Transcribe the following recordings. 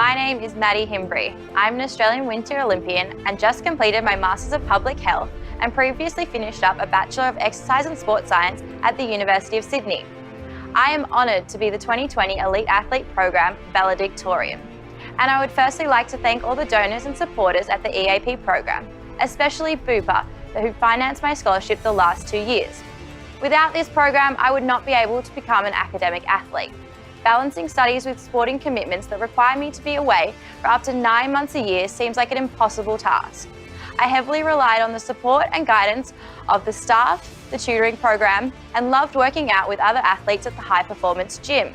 My name is Madii Himbury. I'm an Australian Winter Olympian and just completed my Masters of Public Health and previously finished up a Bachelor of Exercise and Sport Science at the University of Sydney. I am honoured to be the 2020 Elite Athlete Program Valedictorian. And I would firstly like to thank all the donors and supporters at the EAP program, especially Bupa, who financed my scholarship the last 2 years. Without this program, I would not be able to become an academic athlete. Balancing studies with sporting commitments that require me to be away for up to 9 months a year seems like an impossible task. I heavily relied on the support and guidance of the staff, the tutoring program, and loved working out with other athletes at the high performance gym.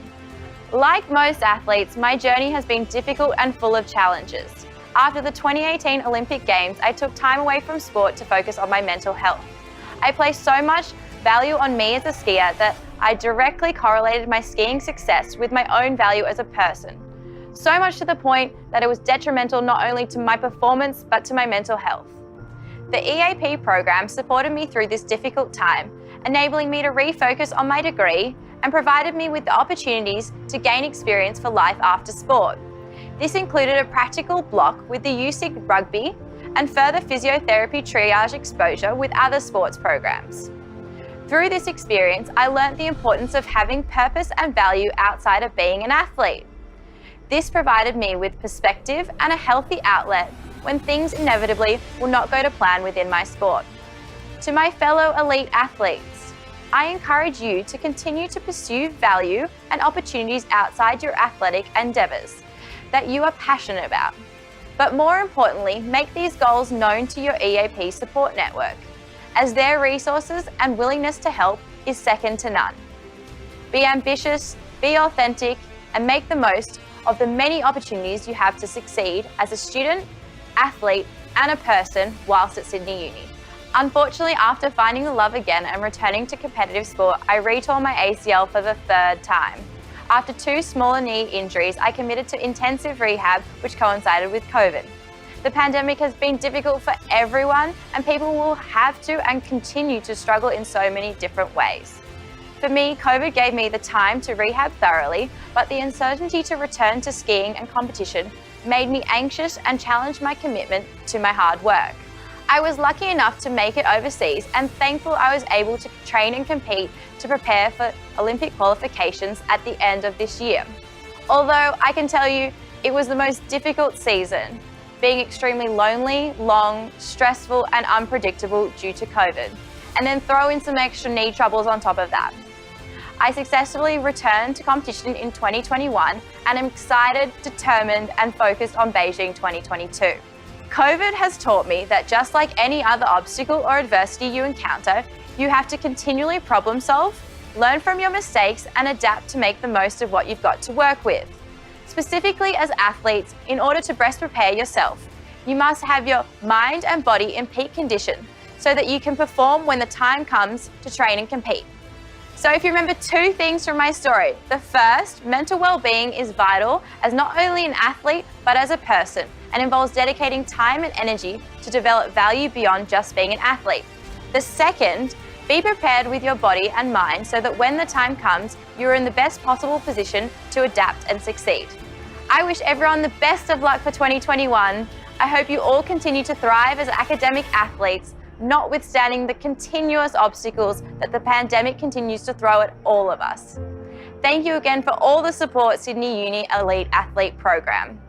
Like most athletes, my journey has been difficult and full of challenges. After the 2018 Olympic Games, I took time away from sport to focus on my mental health. I placed so much value on me as a skier that I directly correlated my skiing success with my own value as a person. So much to the point that it was detrimental not only to my performance, but to my mental health. The EAP program supported me through this difficult time, enabling me to refocus on my degree and provided me with the opportunities to gain experience for life after sport. This included a practical block with the USYD Rugby and further physiotherapy triage exposure with other sports programs. Through this experience, I learnt the importance of having purpose and value outside of being an athlete. This provided me with perspective and a healthy outlet when things inevitably will not go to plan within my sport. To my fellow elite athletes, I encourage you to continue to pursue value and opportunities outside your athletic endeavours that you are passionate about. But more importantly, make these goals known to your EAP support network, as their resources and willingness to help is second to none. Be ambitious, be authentic, and make the most of the many opportunities you have to succeed as a student, athlete, and a person whilst at Sydney Uni. Unfortunately, after finding the love again and returning to competitive sport, I retore my ACL for the 3rd time. After 2 smaller knee injuries, I committed to intensive rehab, which coincided with COVID. The pandemic has been difficult for everyone, and people will have to and continue to struggle in so many different ways. For me, COVID gave me the time to rehab thoroughly, but the uncertainty to return to skiing and competition made me anxious and challenged my commitment to my hard work. I was lucky enough to make it overseas and thankful I was able to train and compete to prepare for Olympic qualifications at the end of this year. Although I can tell you, it was the most difficult season, being extremely lonely, long, stressful, and unpredictable due to COVID, and then throw in some extra knee troubles on top of that. I successfully returned to competition in 2021 and am excited, determined, and focused on Beijing 2022. COVID has taught me that just like any other obstacle or adversity you encounter, you have to continually problem solve, learn from your mistakes, and adapt to make the most of what you've got to work with. Specifically as athletes, in order to best prepare yourself, you must have your mind and body in peak condition so that you can perform when the time comes to train and compete. So if you remember 2 things from my story, the first, mental well-being is vital as not only an athlete, but as a person, and involves dedicating time and energy to develop value beyond just being an athlete. The second, be prepared with your body and mind so that when the time comes, you're in the best possible position to adapt and succeed. I wish everyone the best of luck for 2021. I hope you all continue to thrive as academic athletes, notwithstanding the continuous obstacles that the pandemic continues to throw at all of us. Thank you again for all the support, Sydney Uni Elite Athlete Program.